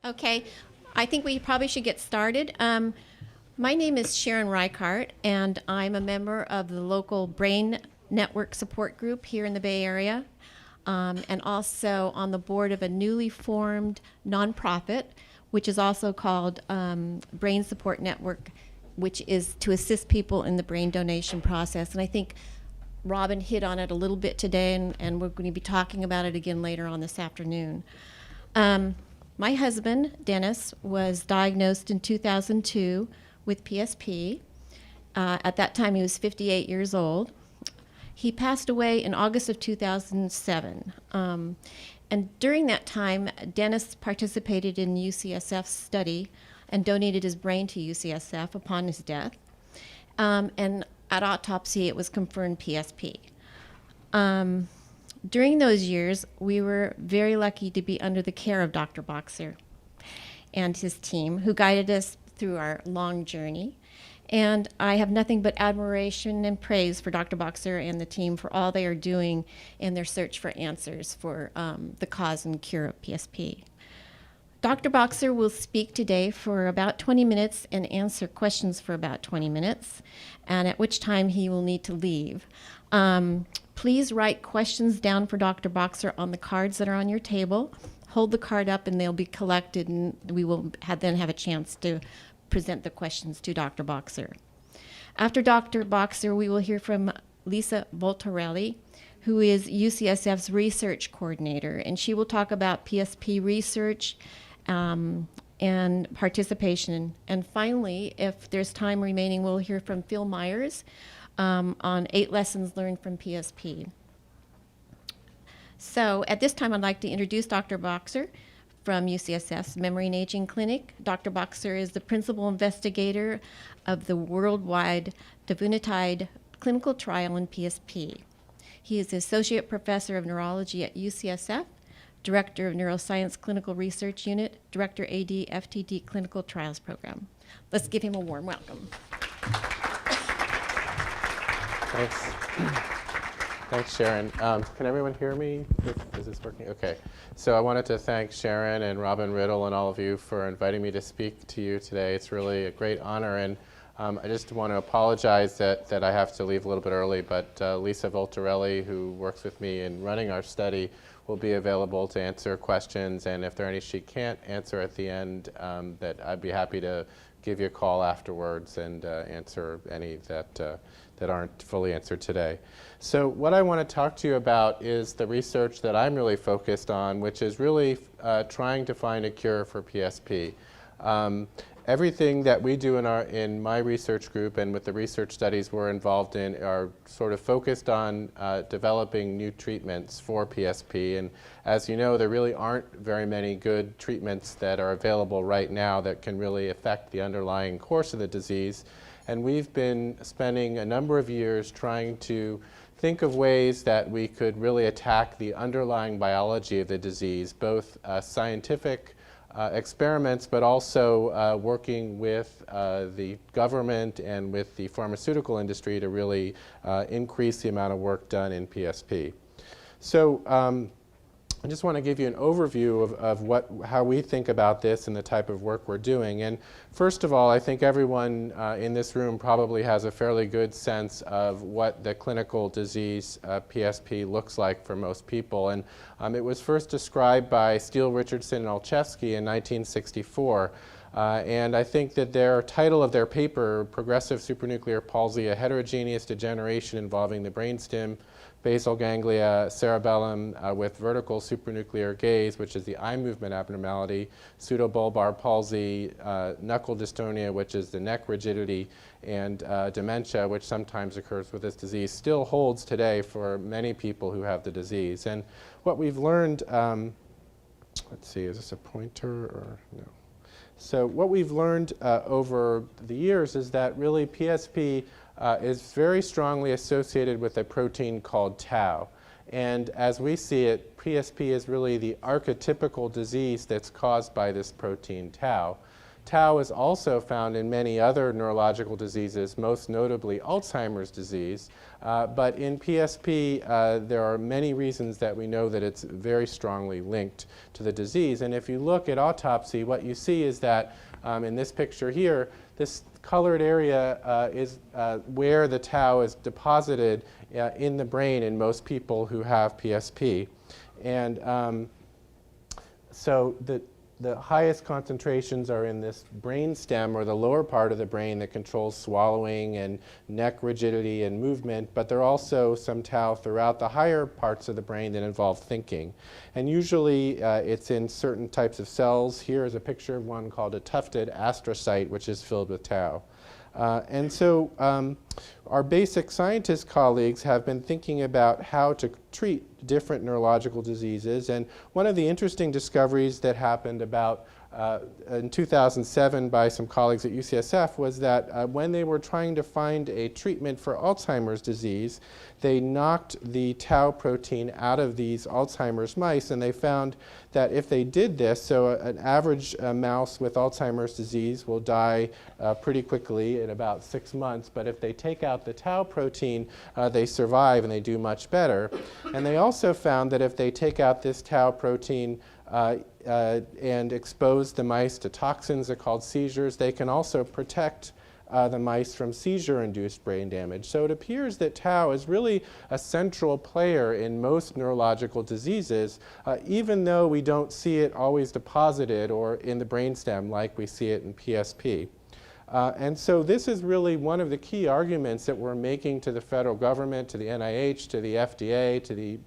Okay, I think we probably should get started. My name is Sharon Reichart, and I'm a member of the local Brain Network Support Group here in the Bay Area, and also on the board of a newly formed nonprofit, which is also called Brain Support Network, which is to assist people in the brain donation process. And I think Robin hit on it a little bit today, and we're going to be talking about it again later on this afternoon. My husband, Dennis, was diagnosed in 2002 with PSP. At that time, he was 58 years old. He passed away in August of 2007. And during that time, Dennis participated in UCSF's study and donated his brain to UCSF upon his death. And at autopsy, it was confirmed PSP. During those years, we were very lucky to be under the care of Dr. Boxer and his team, who guided us through our long journey. And I have nothing but admiration and praise for Dr. Boxer and the team for all they are doing in their search for answers for the cause and cure of PSP. Dr. Boxer will speak today for about 20 minutes and answer questions for about 20 minutes, and at which time he will need to leave. Please write questions down for Dr. Boxer on the cards that are on your table. Hold the card up and they'll be collected, and we will then have a chance to present the questions to Dr. Boxer. After Dr. Boxer, we will hear from Lisa Voltarelli, who is UCSF's research coordinator, and she will talk about PSP research and participation. And finally, if there's time remaining, we'll hear from Phil Myers on 8 lessons learned from PSP. So at this time, I'd like to introduce Dr. Boxer from UCSF's Memory and Aging Clinic. Dr. Boxer is the principal investigator of the worldwide Davunitide clinical trial in PSP. He is the associate professor of neurology at UCSF, director of neuroscience clinical research unit, director AD FTD clinical trials program. Let's give him a warm welcome. Thanks. Thanks, Sharon. Can everyone hear me? Is this working? Okay. So I wanted to thank Sharon and Robin Riddle and all of you for inviting me to speak to you today. It's really a great honor, and I just want to apologize that I have to leave a little bit early, but Lisa Voltarelli, who works with me in running our study, will be available to answer questions, and if there are any she can't answer at the end, that I'd be happy to give you a call afterwards and answer any that aren't fully answered today. So what I want to talk to you about is the research that I'm really focused on, which is really trying to find a cure for PSP. Everything that we do in my research group and with the research studies we're involved in are sort of focused on developing new treatments for PSP. And as you know, there really aren't very many good treatments that are available right now that can really affect the underlying course of the disease. And we've been spending a number of years trying to think of ways that we could really attack the underlying biology of the disease, both scientific experiments, but also working with the government and with the pharmaceutical industry to really increase the amount of work done in PSP. So I just want to give you an overview of how we think about this and the type of work we're doing. And first of all, I think everyone in this room probably has a fairly good sense of what the clinical disease PSP looks like for most people. And it was first described by Steele, Richardson, and Olszewski in 1964. And I think that their title of their paper, Progressive Supranuclear Palsy, a Heterogeneous Degeneration Involving the Brainstem, Basal Ganglia, Cerebellum with Vertical Supranuclear Gaze, which is the eye movement abnormality, pseudobulbar palsy, knuckle dystonia, which is the neck rigidity, and dementia, which sometimes occurs with this disease, still holds today for many people who have the disease. And what we've learned, let's see, is this a pointer or no? So what we've learned over the years is that really PSP is very strongly associated with a protein called tau. And as we see it, PSP is really the archetypical disease that's caused by this protein tau. Tau is also found in many other neurological diseases, most notably Alzheimer's disease. But in PSP, there are many reasons that we know that it's very strongly linked to the disease. And if you look at autopsy, what you see is that in this picture here, this colored area is where the tau is deposited in the brain in most people who have PSP. And so the highest concentrations are in this brain stem, or the lower part of the brain that controls swallowing and neck rigidity and movement, but there are also some tau throughout the higher parts of the brain that involve thinking. And usually it's in certain types of cells. Here is a picture of one called a tufted astrocyte, which is filled with tau. And so our basic scientist colleagues have been thinking about how to treat different neurological diseases. And one of the interesting discoveries that happened about in 2007 by some colleagues at UCSF was that when they were trying to find a treatment for Alzheimer's disease, they knocked the tau protein out of these Alzheimer's mice, and they found that if they did this, so an average mouse with Alzheimer's disease will die pretty quickly in about 6 months, but if they take out the tau protein, they survive and they do much better. And they also found that if they take out this tau protein and expose the mice to toxins that are called seizures, they can also protect the mice from seizure-induced brain damage. So it appears that tau is really a central player in most neurological diseases, even though we don't see it always deposited or in the brainstem like we see it in PSP. And so this is really one of the key arguments that we're making to the federal government, to the NIH, to the FDA, to the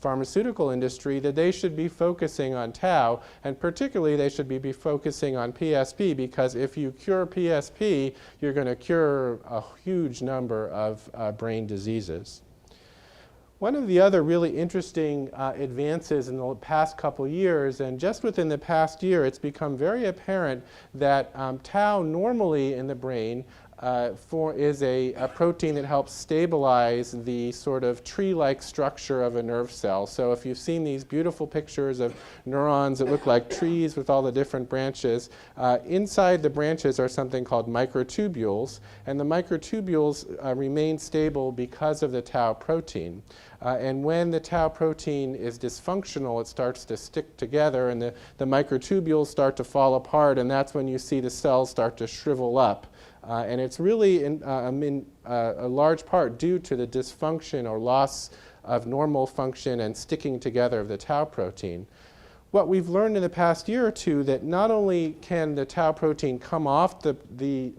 pharmaceutical industry, that they should be focusing on tau, and particularly they should be focusing on PSP, because if you cure PSP, you're going to cure a huge number of brain diseases. One of the other really interesting advances in the past couple years, and just within the past year, it's become very apparent that tau normally in the brain is a protein that helps stabilize the sort of tree-like structure of a nerve cell. So if you've seen these beautiful pictures of neurons that look like trees with all the different branches, inside the branches are something called microtubules, and the microtubules remain stable because of the tau protein. And when the tau protein is dysfunctional, it starts to stick together, and the microtubules start to fall apart, and that's when you see the cells start to shrivel up. And it's really in a large part due to the dysfunction or loss of normal function and sticking together of the tau protein. What we've learned in the past year or two, that not only can the tau protein come off the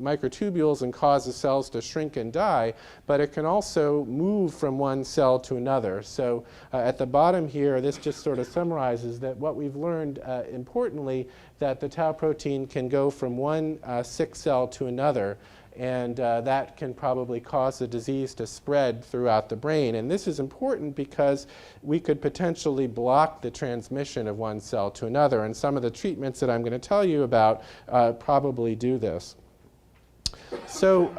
microtubules and cause the cells to shrink and die, but it can also move from one cell to another. So at the bottom here, this just sort of summarizes that what we've learned importantly, that the tau protein can go from one sick cell to another, and that can probably cause the disease to spread throughout the brain. And this is important because we could potentially block the transmission of one cell to another, and some of the treatments that I'm going to tell you about probably do this. So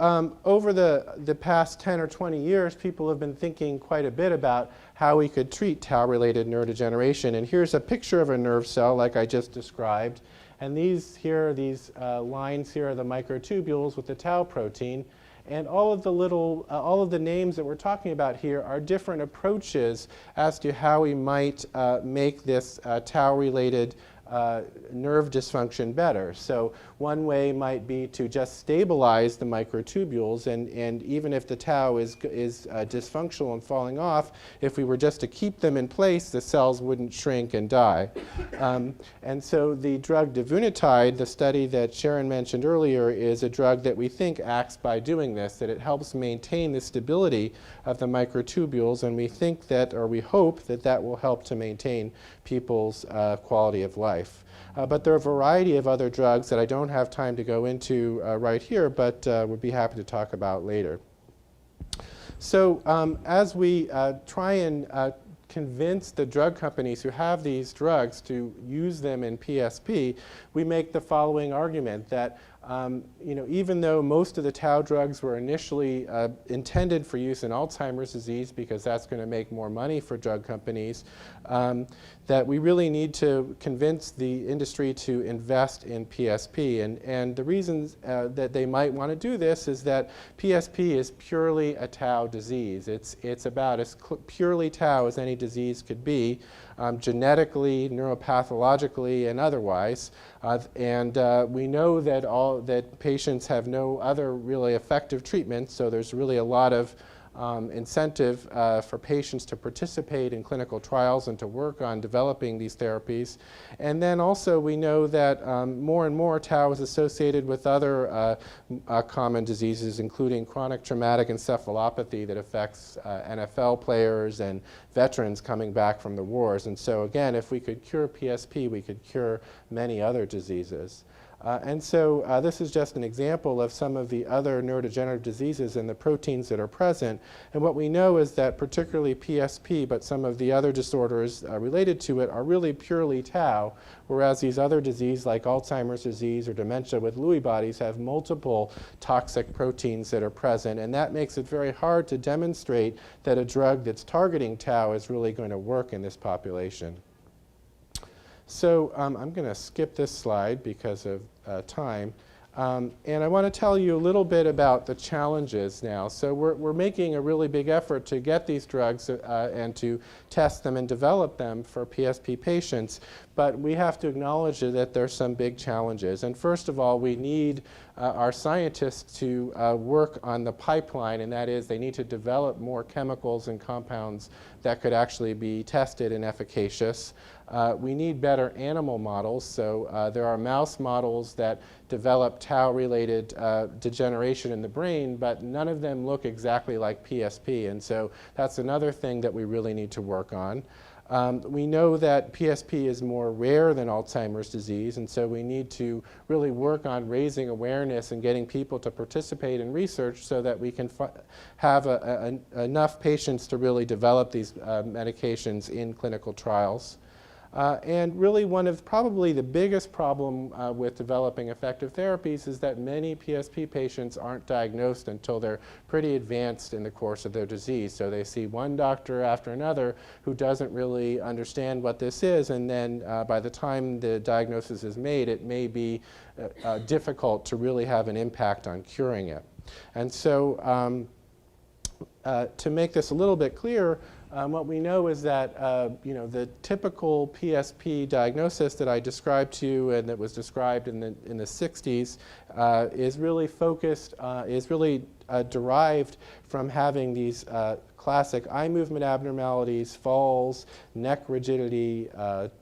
over the past 10 or 20 years, people have been thinking quite a bit about how we could treat tau-related neurodegeneration. And here's a picture of a nerve cell like I just described. And these lines here are the microtubules with the tau protein. And all of the names that we're talking about here are different approaches as to how we might make this tau-related nerve dysfunction better. So one way might be to just stabilize the microtubules, and even if the tau is dysfunctional and falling off, if we were just to keep them in place, the cells wouldn't shrink and die. And so the drug davunitide, the study that Sharon mentioned earlier, is a drug that we think acts by doing this, that it helps maintain the stability of the microtubules, and we think that, or we hope that that will help to maintain people's quality of life. But there are a variety of other drugs that I don't have time to go into right here, but would be happy to talk about later. So as we try and convince the drug companies who have these drugs to use them in PSP, we make the following argument that Even though most of the tau drugs were initially intended for use in Alzheimer's disease because that's going to make more money for drug companies, that we really need to convince the industry to invest in PSP. And the reasons that they might want to do this is that PSP is purely a tau disease. It's about as purely tau as any disease could be, genetically, neuropathologically, and otherwise. We know that patients have no other really effective treatments, so there's really a lot of incentive for patients to participate in clinical trials and to work on developing these therapies. And then also we know that more and more tau is associated with other common diseases, including chronic traumatic encephalopathy that affects NFL players and veterans coming back from the wars. And so again, if we could cure PSP, we could cure many other diseases. This is just an example of some of the other neurodegenerative diseases and the proteins that are present. And what we know is that particularly PSP, but some of the other disorders related to it are really purely tau, whereas these other diseases like Alzheimer's disease or dementia with Lewy bodies have multiple toxic proteins that are present. And that makes it very hard to demonstrate that a drug that's targeting tau is really going to work in this population. So I'm going to skip this slide because of time. And I want to tell you a little bit about the challenges now. So we're making a really big effort to get these drugs and to test them and develop them for PSP patients. But we have to acknowledge that there's some big challenges. And first of all, we need our scientists to work on the pipeline, and that is they need to develop more chemicals and compounds that could actually be tested and efficacious. We need better animal models. So there are mouse models that develop tau-related degeneration in the brain, but none of them look exactly like PSP. And so that's another thing that we really need to work on. We know that PSP is more rare than Alzheimer's disease, and so we need to really work on raising awareness and getting people to participate in research so that we can have enough patients to really develop these medications in clinical trials. And really one of probably the biggest problem with developing effective therapies is that many PSP patients aren't diagnosed until they're pretty advanced in the course of their disease. So they see one doctor after another who doesn't really understand what this is, and then by the time the diagnosis is made, it may be difficult to really have an impact on curing it. And so to make this a little bit clearer, what we know is that the typical PSP diagnosis that I described to you and that was described in the 60s is really focused, is really derived from having these classic eye movement abnormalities, falls, neck rigidity,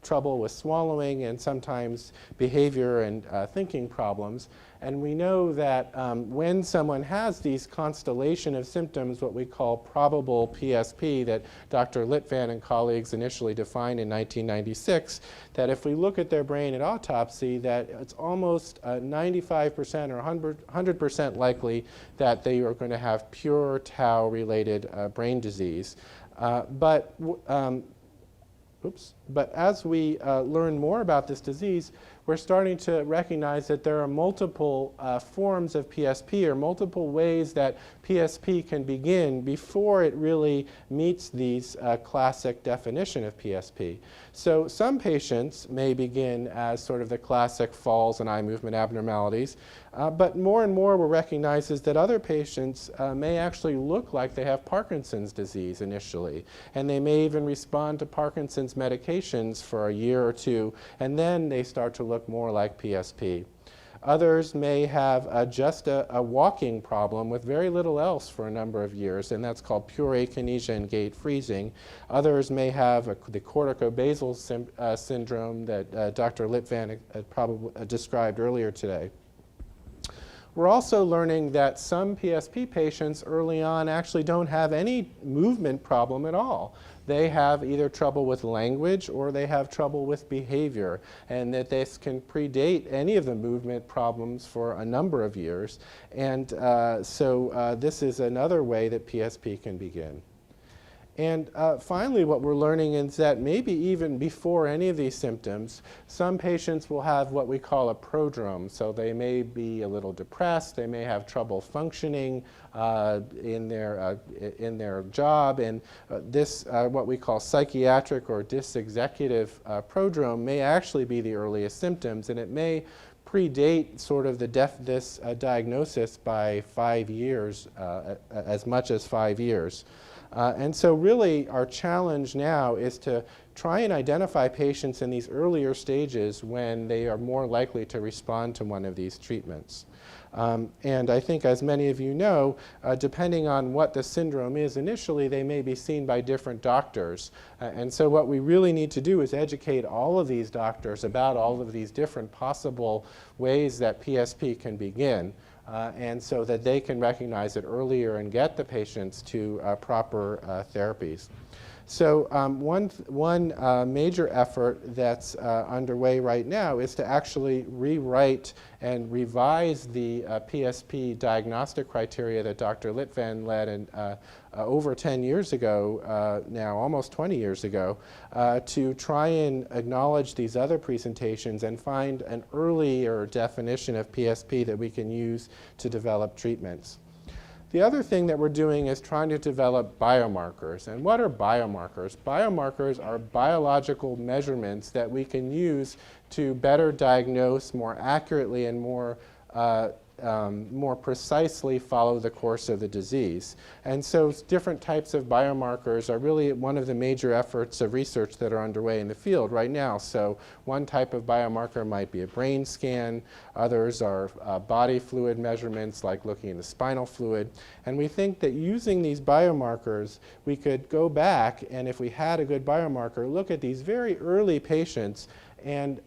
trouble with swallowing, and sometimes behavior and thinking problems. And we know that when someone has these constellation of symptoms, what we call probable PSP, that Dr. Litvin and colleagues initially defined in 1996, that if we look at their brain at autopsy, that it's almost 95% or 100% likely that they are going to have pure tau-related brain disease. But as we learn more about this disease, we're starting to recognize that there are multiple forms of PSP, or multiple ways that PSP can begin before it really meets these classic definition of PSP. So some patients may begin as sort of the classic falls and eye movement abnormalities, but more and more we're recognizing that other patients may actually look like they have Parkinson's disease initially, and they may even respond to Parkinson's medications for a year or two, and then they start to look more like PSP. Others may have just a walking problem with very little else for a number of years, and that's called pure akinesia and gait freezing. Others may have the corticobasal syndrome that Dr. Litvin probably described earlier today. We're also learning that some PSP patients early on actually don't have any movement problem at all. They have either trouble with language or they have trouble with behavior, and that this can predate any of the movement problems for a number of years. And so this is another way that PSP can begin. And finally, what we're learning is that maybe even before any of these symptoms, some patients will have what we call a prodrome. So they may be a little depressed, they may have trouble functioning in their job, and this, what we call psychiatric or dysexecutive prodrome may actually be the earliest symptoms, and it may predate sort of this diagnosis by 5 years, as much as 5 years. And so really our challenge now is to try and identify patients in these earlier stages when they are more likely to respond to one of these treatments. And I think, as many of you know, depending on what the syndrome is initially, they may be seen by different doctors. And so what we really need to do is educate all of these doctors about all of these different possible ways that PSP can begin. And so that they can recognize it earlier and get the patients to proper therapies. So one major effort that's underway right now is to actually rewrite and revise the PSP diagnostic criteria that Dr. Litvin led in, over 10 years ago, now almost 20 years ago, to try and acknowledge these other presentations and find an earlier definition of PSP that we can use to develop treatments. The other thing that we're doing is trying to develop biomarkers. And what are biomarkers? Biomarkers are biological measurements that we can use to better diagnose more accurately and more precisely follow the course of the disease. And so different types of biomarkers are really one of the major efforts of research that are underway in the field right now. So one type of biomarker might be a brain scan. Others are body fluid measurements, like looking in the spinal fluid. And we think that using these biomarkers, we could go back and, if we had a good biomarker, look at these very early patients and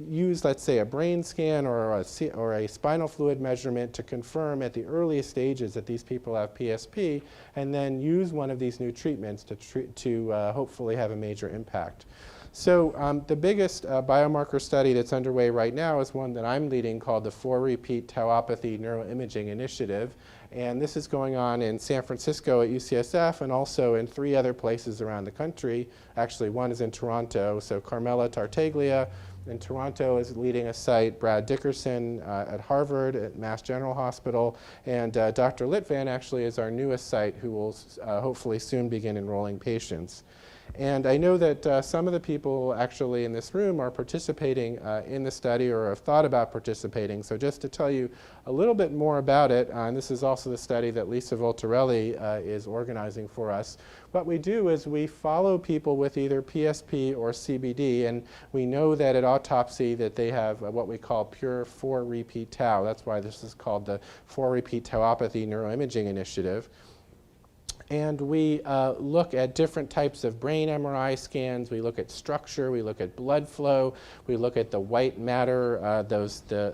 use, let's say, a brain scan or a spinal fluid measurement to confirm at the earliest stages that these people have PSP, and then use one of these new treatments to hopefully have a major impact. So the biggest biomarker study that's underway right now is one that I'm leading called the 4-repeat tauopathy neuroimaging initiative. And this is going on in San Francisco at UCSF and also in 3 other places around the country. Actually, one is in Toronto. So Carmela Tartaglia in Toronto is leading a site, Brad Dickerson at Harvard at Mass General Hospital, and Dr. Litvin actually is our newest site, who will hopefully soon begin enrolling patients. And I know that some of the people actually in this room are participating in the study or have thought about participating. So just to tell you a little bit more about it, and this is also the study that Lisa Voltarelli is organizing for us. What we do is we follow people with either PSP or CBD, and we know that at autopsy that they have what we call pure 4-repeat tau. That's why this is called the 4-repeat tauopathy neuroimaging initiative. And we look at different types of brain MRI scans. We look at structure. We look at blood flow. We look at the white matter,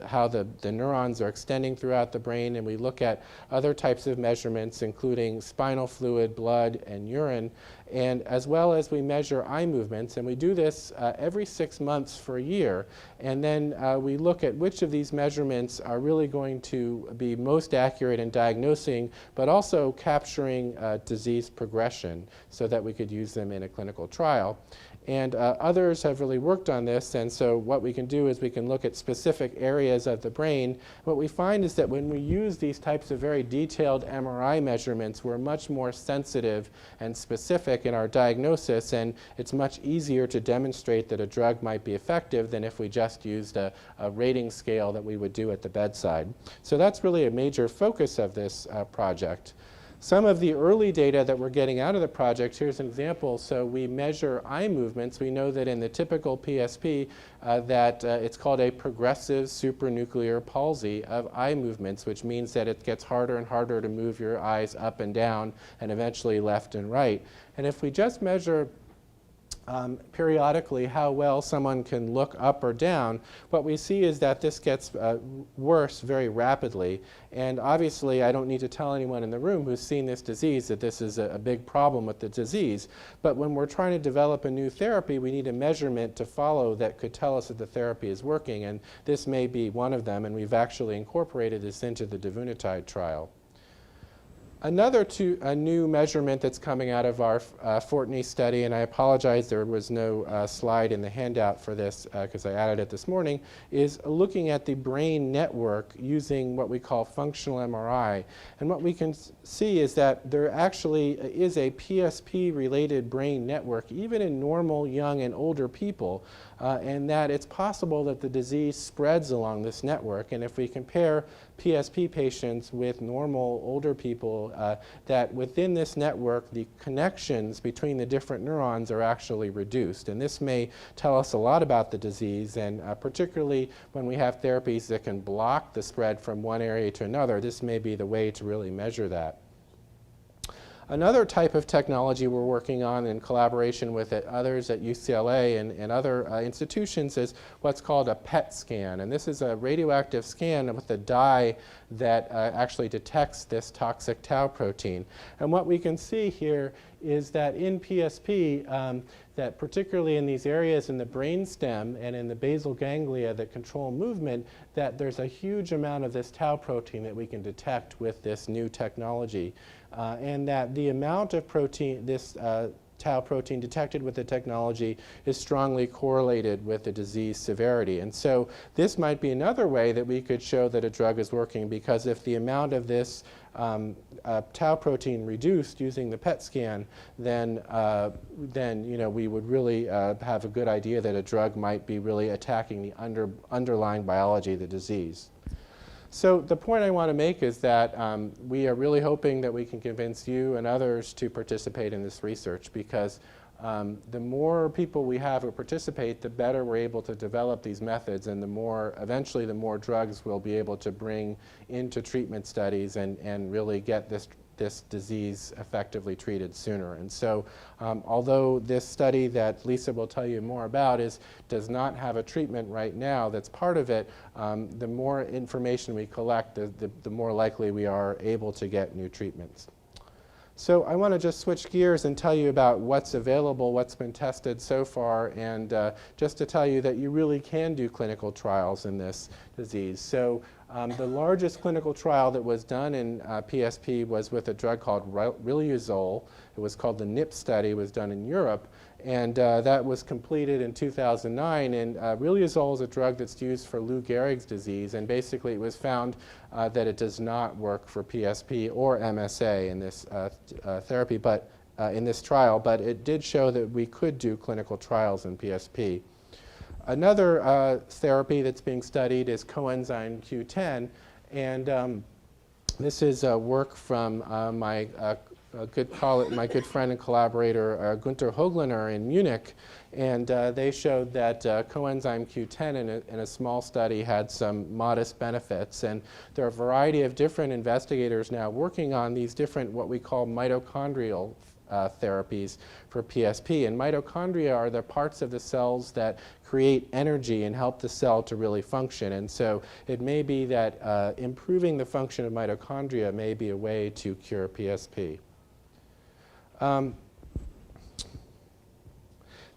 how the neurons are extending throughout the brain. And we look at other types of measurements, including spinal fluid, blood, and urine, and as well as we measure eye movements. And we do this every 6 months for a year. And then we look at which of these measurements are really going to be most accurate in diagnosing, but also capturing disease progression so that we could use them in a clinical trial. And others have really worked on this, and so what we can do is we can look at specific areas of the brain. What we find is that when we use these types of very detailed MRI measurements, we're much more sensitive and specific in our diagnosis, and it's much easier to demonstrate that a drug might be effective than if we just used a rating scale that we would do at the bedside. So that's really a major focus of this project. Some of the early data that we're getting out of the project, here's an example. So we measure eye movements. We know that in the typical PSP that it's called a progressive supranuclear palsy of eye movements, which means that it gets harder and harder to move your eyes up and down and eventually left and right. And if we just measure periodically how well someone can look up or down, what we see is that this gets worse very rapidly. And obviously, I don't need to tell anyone in the room who's seen this disease that this is a big problem with the disease. But when we're trying to develop a new therapy, we need a measurement to follow that could tell us that the therapy is working. And this may be one of them, and we've actually incorporated this into the Davunitide trial. Another a new measurement that's coming out of our Fortney study, and I apologize there was no slide in the handout for this because I added it this morning, is looking at the brain network using what we call functional MRI. And what we can see is that there actually is a PSP-related brain network, even in normal, young, and older people, and that it's possible that the disease spreads along this network. And if we compare PSP patients with normal older people, that within this network, the connections between the different neurons are actually reduced. And this may tell us a lot about the disease, and particularly when we have therapies that can block the spread from one area to another, this may be the way to really measure that. Another type of technology we're working on in collaboration with others at UCLA and other institutions is what's called a PET scan. And this is a radioactive scan with a dye that actually detects this toxic tau protein. And what we can see here is that in PSP, that particularly in these areas in the brainstem and in the basal ganglia that control movement, that there's a huge amount of this tau protein that we can detect with this new technology. And that the amount of protein, this tau protein detected with the technology is strongly correlated with the disease severity. And so this might be another way that we could show that a drug is working, because if the amount of this tau protein reduced using the PET scan, then we would really have a good idea that a drug might be really attacking the underlying biology of the disease. So the point I want to make is that we are really hoping that we can convince you and others to participate in this research, because the more people we have who participate, the better we're able to develop these methods, and eventually the more drugs we'll be able to bring into treatment studies and really get this disease effectively treated sooner. And so although this study that Lisa will tell you more about does not have a treatment right now that's part of it, the more information we collect, the more likely we are able to get new treatments. So I want to just switch gears and tell you about what's available, what's been tested so far, and just to tell you that you really can do clinical trials in this disease. So the largest clinical trial that was done in PSP was with a drug called riluzole. It was called the NIP study. It was done in Europe, and that was completed in 2009. And riluzole is a drug that's used for Lou Gehrig's disease, and basically it was found that it does not work for PSP or MSA in this therapy, but in this trial. But it did show that we could do clinical trials in PSP. Another therapy that's being studied is coenzyme Q10, and this is work from my good friend and collaborator Gunther Hoglener in Munich, and they showed that coenzyme Q10 in a small study had some modest benefits. And there are a variety of different investigators now working on these different what we call mitochondrial therapies for PSP. And mitochondria are the parts of the cells that create energy and help the cell to really function. And so it may be that improving the function of mitochondria may be a way to cure PSP. The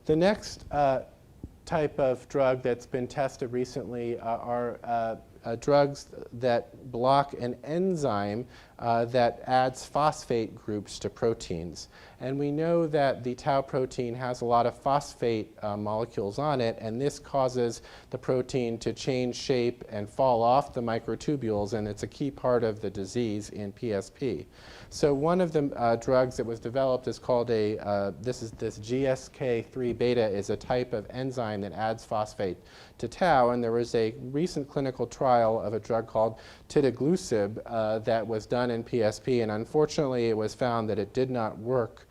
next type of drug that's been tested recently are drugs that block an enzyme that adds phosphate groups to proteins. And we know that the tau protein has a lot of phosphate molecules on it, and this causes the protein to change shape and fall off the microtubules, and it's a key part of the disease in PSP. So one of the drugs that was developed is called this GSK3 beta is a type of enzyme that adds phosphate to tau, and there was a recent clinical trial of a drug called tidaglosib that was done in PSP, and unfortunately it was found that it did not work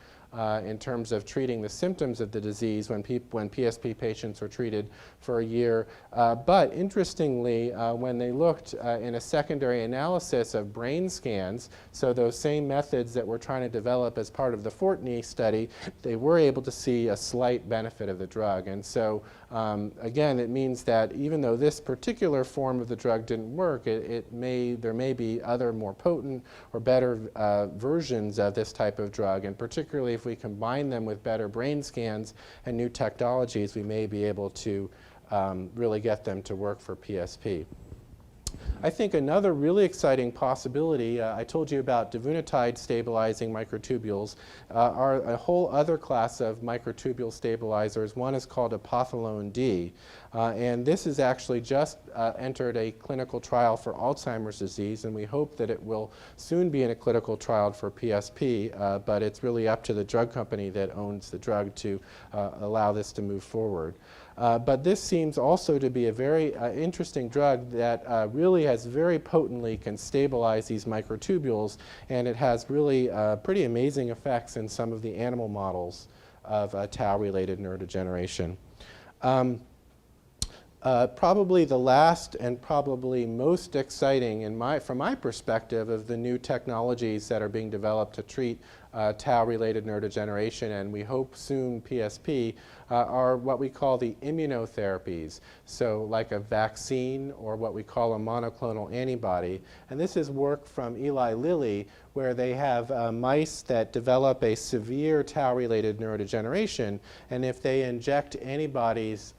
in terms of treating the symptoms of the disease when PSP patients were treated for a year. But interestingly, when they looked in a secondary analysis of brain scans, so those same methods that we're trying to develop as part of the Fortney study, they were able to see a slight benefit of the drug. And so again, it means that even though this particular form of the drug didn't work, there may be other more potent or better versions of this type of drug, and particularly if we combine them with better brain scans and new technologies, we may be able to really get them to work for PSP. I think another really exciting possibility, I told you about devunatide stabilizing microtubules, are a whole other class of microtubule stabilizers. One is called apothelone D, and this has actually just entered a clinical trial for Alzheimer's disease, and we hope that it will soon be in a clinical trial for PSP, but it's really up to the drug company that owns the drug to allow this to move forward. But this seems also to be a very interesting drug that really has very potently can stabilize these microtubules, and it has really pretty amazing effects in some of the animal models of tau-related neurodegeneration. Probably the last and probably most exciting from my perspective of the new technologies that are being developed to treat tau-related neurodegeneration, and we hope soon PSP, are what we call the immunotherapies. So like a vaccine or what we call a monoclonal antibody. And this is work from Eli Lilly, where they have mice that develop a severe tau-related neurodegeneration, and if they inject antibodies,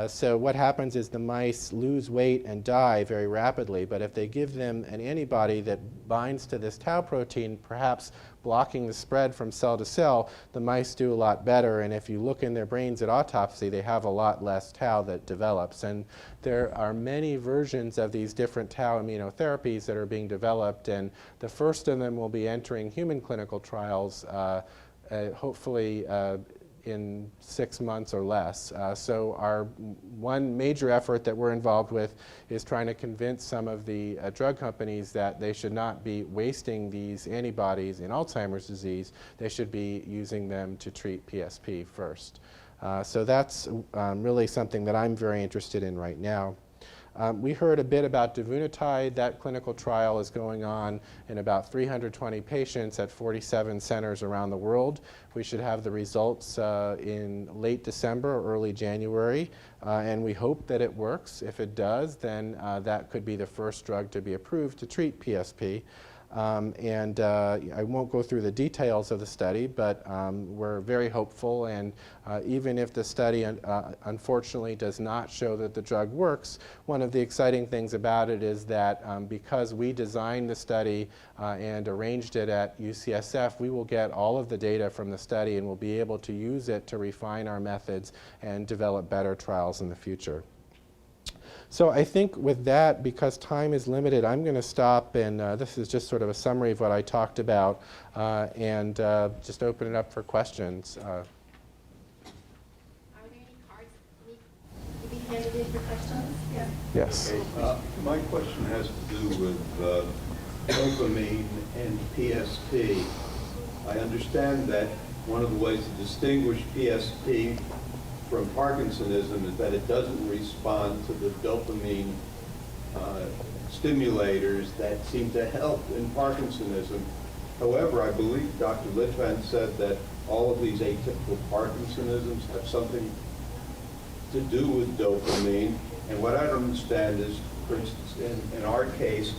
so what happens is the mice lose weight and die very rapidly, but if they give them an antibody that binds to this tau protein, perhaps blocking the spread from cell to cell, the mice do a lot better, and if you look in their brains at autopsy, they have a lot less tau that develops. And there are many versions of these different tau immunotherapies that are being developed, and the first of them will be entering human clinical trials, hopefully in 6 months or less. So our one major effort that we're involved with is trying to convince some of the drug companies that they should not be wasting these antibodies in Alzheimer's disease. They should be using them to treat PSP first. So that's really something that I'm very interested in right now. We heard a bit about devunatide. That clinical trial is going on in about 320 patients at 47 centers around the world. We should have the results in late December or early January, and we hope that it works. If it does, then that could be the first drug to be approved to treat PSP. I won't go through the details of the study, but we're very hopeful, and even if the study unfortunately does not show that the drug works, one of the exciting things about it is that because we designed the study and arranged it at UCSF, we will get all of the data from the study and will be able to use it to refine our methods and develop better trials in the future. So I think with that, because time is limited, I'm going to stop, and this is just sort of a summary of what I talked about, and just open it up for questions. Are there any cards to be handed in for questions? Yeah. Yes. Okay. My question has to do with dopamine and PSP. I understand that one of the ways to distinguish PSP from Parkinsonism is that it doesn't respond to the dopamine stimulators that seem to help in Parkinsonism. However, I believe Dr. Litvin said that all of these atypical Parkinsonisms have something to do with dopamine. And what I don't understand is, for instance, in our case,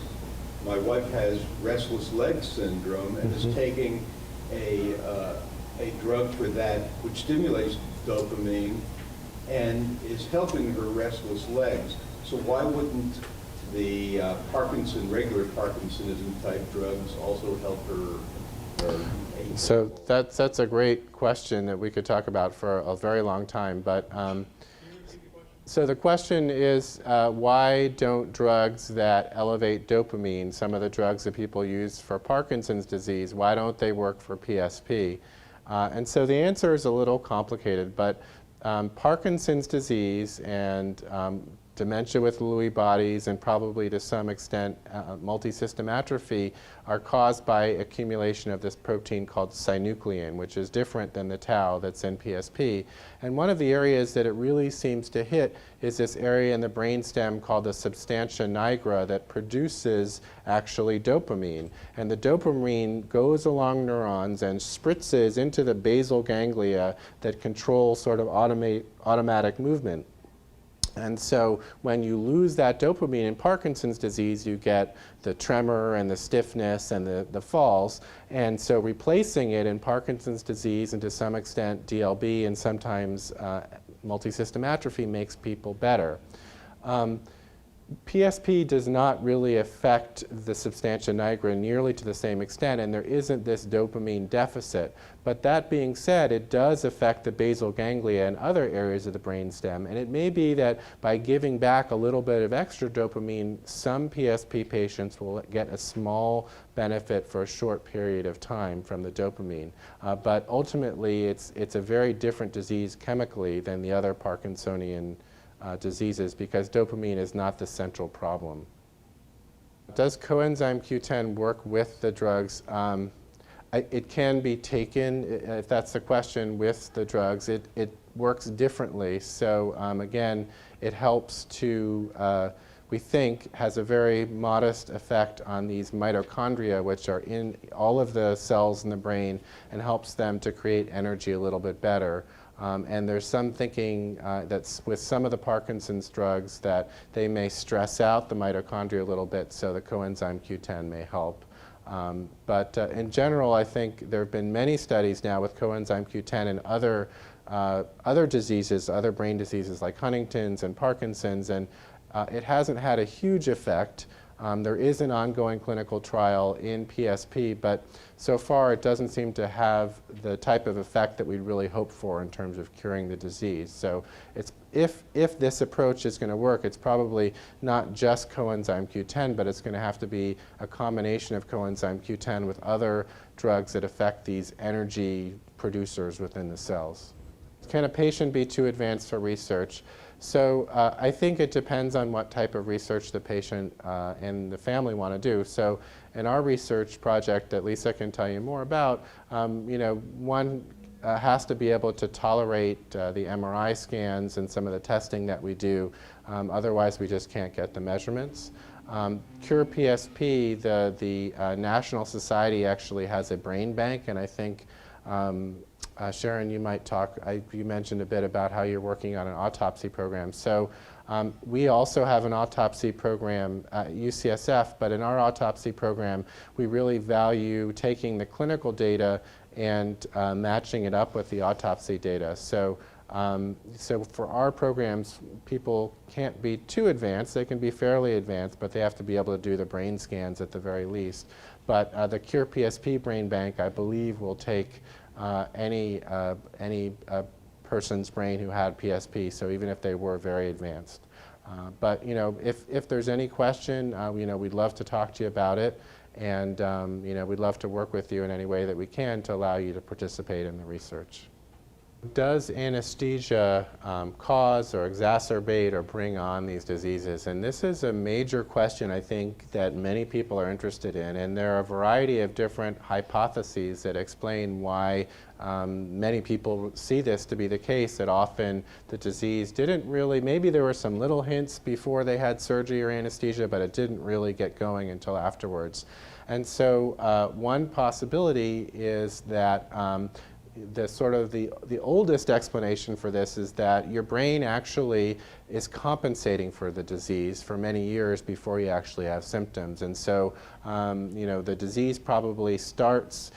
my wife has restless leg syndrome and is taking a drug for that which stimulates dopamine and is helping her restless legs. So why wouldn't the regular Parkinsonism type drugs also help her? So that's a great question that we could talk about for a very long time. But so the question is, why don't drugs that elevate dopamine, some of the drugs that people use for Parkinson's disease, why don't they work for PSP? And so the answer is a little complicated, but Parkinson's disease and dementia with Lewy bodies and probably to some extent multisystem atrophy are caused by accumulation of this protein called synuclein, which is different than the tau that's in PSP. And one of the areas that it really seems to hit is this area in the brainstem called the substantia nigra that produces actually dopamine. And the dopamine goes along neurons and spritzes into the basal ganglia that control sort of automatic movement. And so when you lose that dopamine in Parkinson's disease, you get the tremor and the stiffness and the falls. And so replacing it in Parkinson's disease and to some extent DLB and sometimes multisystem atrophy makes people better. PSP does not really affect the substantia nigra nearly to the same extent, and there isn't this dopamine deficit. But that being said, it does affect the basal ganglia and other areas of the brainstem, and it may be that by giving back a little bit of extra dopamine, some PSP patients will get a small benefit for a short period of time from the dopamine. But ultimately, it's a very different disease chemically than the other Parkinsonian diseases, because dopamine is not the central problem. Does coenzyme Q10 work with the drugs? It can be taken, if that's the question, with the drugs. It works differently. So again, it helps to, we think, has a very modest effect on these mitochondria, which are in all of the cells in the brain, and helps them to create energy a little bit better. And there's some thinking that's with some of the Parkinson's drugs that they may stress out the mitochondria a little bit, so the coenzyme Q10 may help. But in general, I think there have been many studies now with coenzyme Q10 and other diseases, other brain diseases like Huntington's and Parkinson's, and it hasn't had a huge effect. There is an ongoing clinical trial in PSP, but so far it doesn't seem to have the type of effect that we'd really hope for in terms of curing the disease. So it's, if this approach is going to work, it's probably not just coenzyme Q10, but it's going to have to be a combination of coenzyme Q10 with other drugs that affect these energy producers within the cells. Can a patient be too advanced for research? So I think it depends on what type of research the patient and the family want to do. So in our research project that Lisa can tell you more about, one has to be able to tolerate the MRI scans and some of the testing that we do. Otherwise, we just can't get the measurements. CurePSP, the National Society, actually has a brain bank, and I think Sharon, you might talk, you mentioned a bit about how you're working on an autopsy program. So we also have an autopsy program at UCSF, but in our autopsy program, we really value taking the clinical data and matching it up with the autopsy data. So, so for our programs, people can't be too advanced. They can be fairly advanced, but they have to be able to do the brain scans at the very least. But the CurePSP brain bank, I believe, will take any person's brain who had PSP, so even if they were very advanced. But if there's any question, we'd love to talk to you about it, and we'd love to work with you in any way that we can to allow you to participate in the research. Does anesthesia cause or exacerbate or bring on these diseases? And this is a major question, I think, that many people are interested in. And there are a variety of different hypotheses that explain why many people see this to be the case, that often the disease didn't really, maybe there were some little hints before they had surgery or anesthesia, but it didn't really get going until afterwards. And so one possibility is that the oldest explanation for this is that your brain actually is compensating for the disease for many years before you actually have symptoms. And so, the disease probably starts,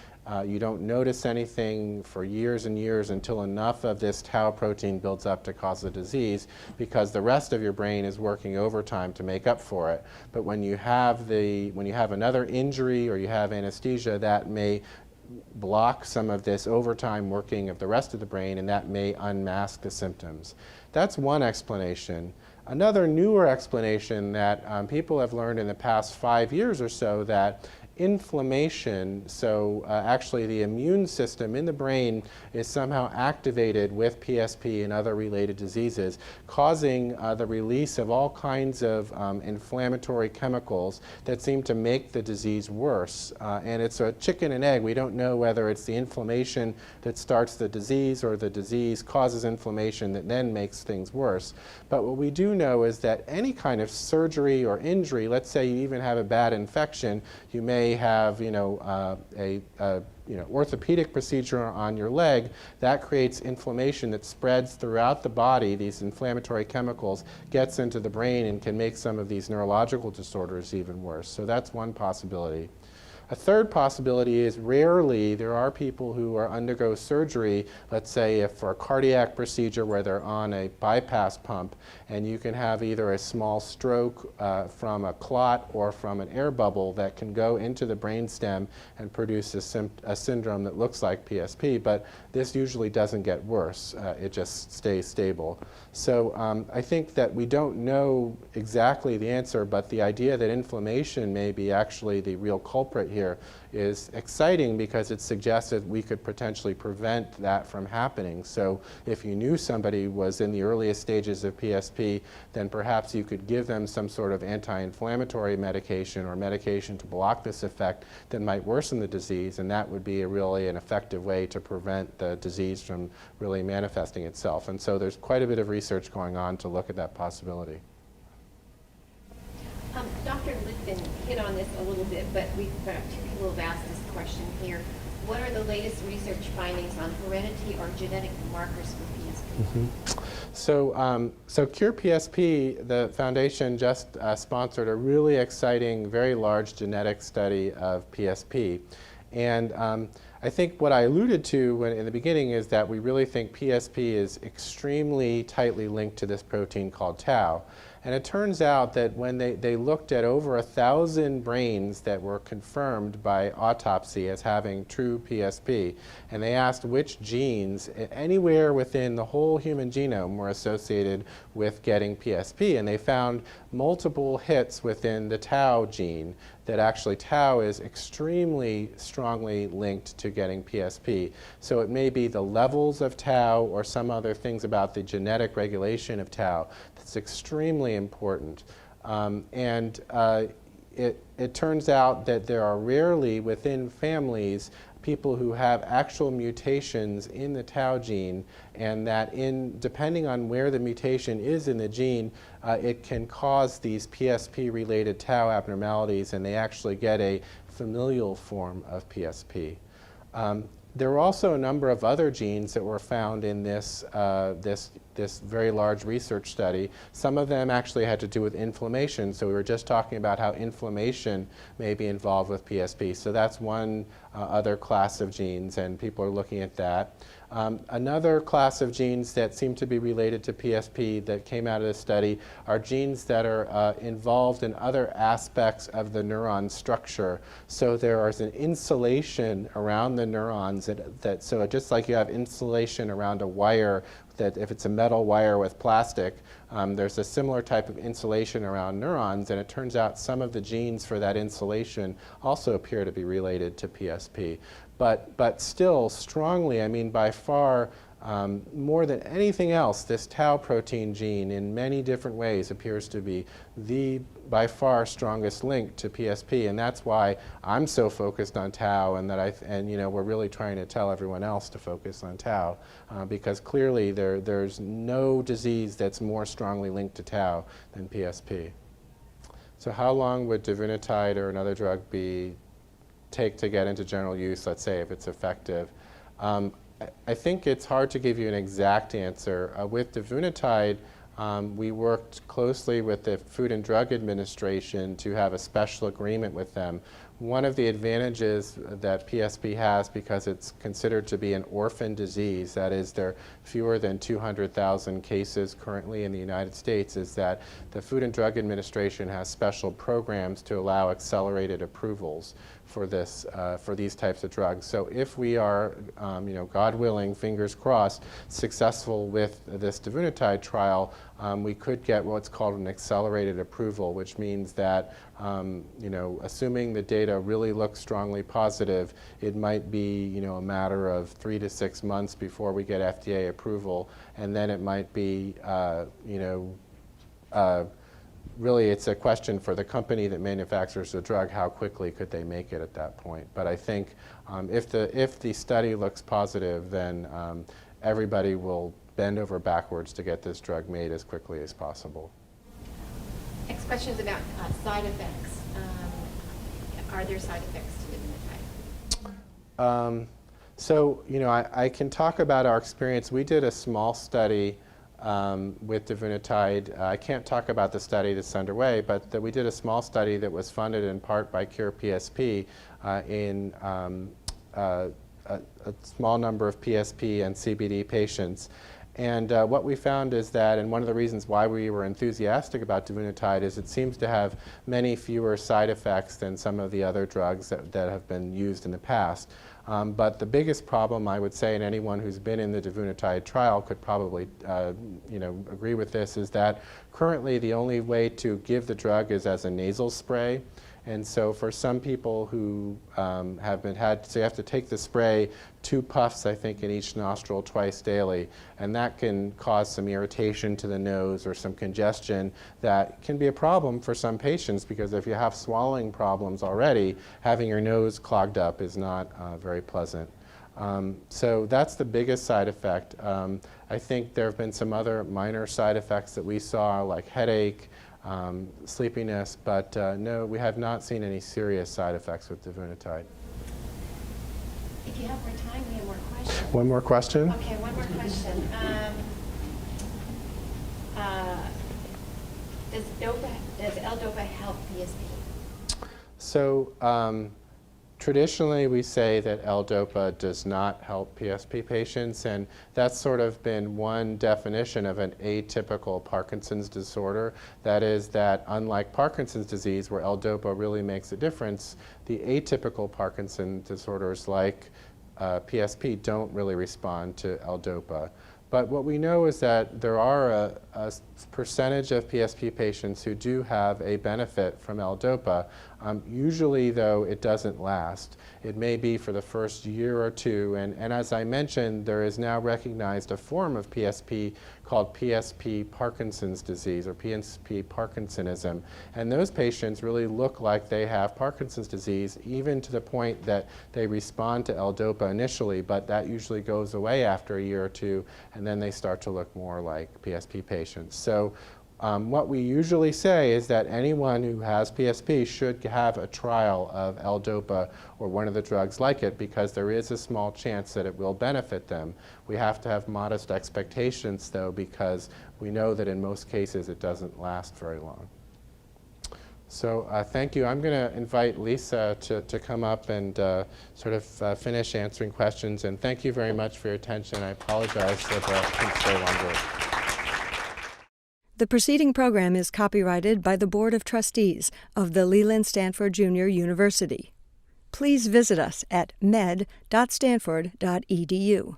you don't notice anything for years and years until enough of this tau protein builds up to cause the disease, because the rest of your brain is working overtime to make up for it. But when you have another injury or you have anesthesia, that may block some of this overtime working of the rest of the brain, and that may unmask the symptoms. That's one explanation. Another newer explanation that people have learned in the past 5 years or so, that inflammation, so actually the immune system in the brain is somehow activated with PSP and other related diseases, causing the release of all kinds of inflammatory chemicals that seem to make the disease worse. And it's a chicken and egg. We don't know whether it's the inflammation that starts the disease or the disease causes inflammation that then makes things worse. But what we do know is that any kind of surgery or injury, let's say you even have a bad infection, you may have orthopedic procedure on your leg, that creates inflammation that spreads throughout the body. These inflammatory chemicals gets into the brain and can make some of these neurological disorders even worse. So that's one possibility. A third possibility is rarely there are people who undergo surgery, let's say if for a cardiac procedure where they're on a bypass pump, and you can have either a small stroke from a clot or from an air bubble that can go into the brainstem and produce a syndrome that looks like PSP, but this usually doesn't get worse. It just stays stable. So I think that we don't know exactly the answer, but the idea that inflammation may be actually the real culprit here is exciting because it suggests that we could potentially prevent that from happening. So if you knew somebody was in the earliest stages of PSP, then perhaps you could give them some sort of anti-inflammatory medication or medication to block this effect that might worsen the disease, and that would be really an effective way to prevent the disease from really manifesting itself. And so there's quite a bit of research going on to look at that possibility. Dr. Litvin hit on this a little bit, but two people have asked this question here. What are the latest research findings on heredity or genetic markers for PSP? Mm-hmm. So CurePSP, the foundation just sponsored a really exciting, very large genetic study of PSP. And I think what I alluded to in the beginning is that we really think PSP is extremely tightly linked to this protein called tau. And it turns out that when they looked at over 1,000 brains that were confirmed by autopsy as having true PSP, and they asked which genes anywhere within the whole human genome were associated with getting PSP, and they found multiple hits within the tau gene, that actually tau is extremely strongly linked to getting PSP. So it may be the levels of tau or some other things about the genetic regulation of tau that's extremely important. It turns out that there are rarely within families people who have actual mutations in the tau gene, and that depending on where the mutation is in the gene, it can cause these PSP-related tau abnormalities, and they actually get a familial form of PSP. There were also a number of other genes that were found in this very large research study. Some of them actually had to do with inflammation. So we were just talking about how inflammation may be involved with PSP. So that's one other class of genes, and people are looking at that. Another class of genes that seem to be related to PSP that came out of this study are genes that are involved in other aspects of the neuron structure. So there is an insulation around the neurons so just like you have insulation around a wire, that if it's a metal wire with plastic, there's a similar type of insulation around neurons, and it turns out some of the genes for that insulation also appear to be related to PSP. But still strongly, I mean by far, more than anything else, this tau protein gene in many different ways appears to be the by far strongest link to PSP, and that's why I'm so focused on tau, and we're really trying to tell everyone else to focus on tau, because clearly there's no disease that's more strongly linked to tau than PSP. So how long would davunitide or another drug take to get into general use, let's say, if it's effective? I think it's hard to give you an exact answer. With davunitide, we worked closely with the Food and Drug Administration to have a special agreement with them. One of the advantages that PSP has, because it's considered to be an orphan disease, that is, there are fewer than 200,000 cases currently in the United States, is that the Food and Drug Administration has special programs to allow accelerated approvals for these types of drugs. So if we are, God willing, fingers crossed, successful with this davunitide trial, we could get what's called an accelerated approval, which means that, assuming the data really looks strongly positive, it might be, a matter of 3 to 6 months before we get FDA approval, and then it might be, really, it's a question for the company that manufactures the drug, how quickly could they make it at that point. But I think if the study looks positive, then everybody will bend over backwards to get this drug made as quickly as possible. Next question is about side effects. Are there side effects to davunitide? So, I can talk about our experience. We did a small study with davunitide. I can't talk about the study that's underway, but we did a small study that was funded in part by CurePSP in a small number of PSP and CBD patients. And what we found is that, and one of the reasons why we were enthusiastic about davunitide is it seems to have many fewer side effects than some of the other drugs that have been used in the past. But the biggest problem, I would say, and anyone who's been in the davunitide trial could probably agree with this, is that currently the only way to give the drug is as a nasal spray. And so for some people who so you have to take the spray 2 puffs, I think, in each nostril twice daily. And that can cause some irritation to the nose or some congestion that can be a problem for some patients, because if you have swallowing problems already, having your nose clogged up is not very pleasant. So that's the biggest side effect. I think there have been some other minor side effects that we saw, like headache, sleepiness, but no, we have not seen any serious side effects with davunitide. If you have more time, we have more questions. One more question? Okay, one more question. Does L-DOPA help PSP? So traditionally we say that L-DOPA does not help PSP patients, and that's sort of been one definition of an atypical Parkinson's disorder. That is that unlike Parkinson's disease, where L-DOPA really makes a difference, the atypical Parkinson disorders like PSP don't really respond to L-DOPA. But what we know is that there are a percentage of PSP patients who do have a benefit from L-DOPA. Usually, though, it doesn't last. It may be for the first year or two, and as I mentioned, there is now recognized a form of PSP called PSP Parkinson's disease, or PSP Parkinsonism, and those patients really look like they have Parkinson's disease, even to the point that they respond to L-DOPA initially, but that usually goes away after a year or two, and then they start to look more like PSP patients. So what we usually say is that anyone who has PSP should have a trial of L-DOPA or one of the drugs like it, because there is a small chance that it will benefit them. We have to have modest expectations, though, because we know that in most cases it doesn't last very long. So thank you. I'm going to invite Lisa to come up and sort of finish answering questions. And thank you very much for your attention. I apologize for the so longer. The preceding program is copyrighted by the Board of Trustees of the Leland Stanford Junior University. Please visit us at med.stanford.edu.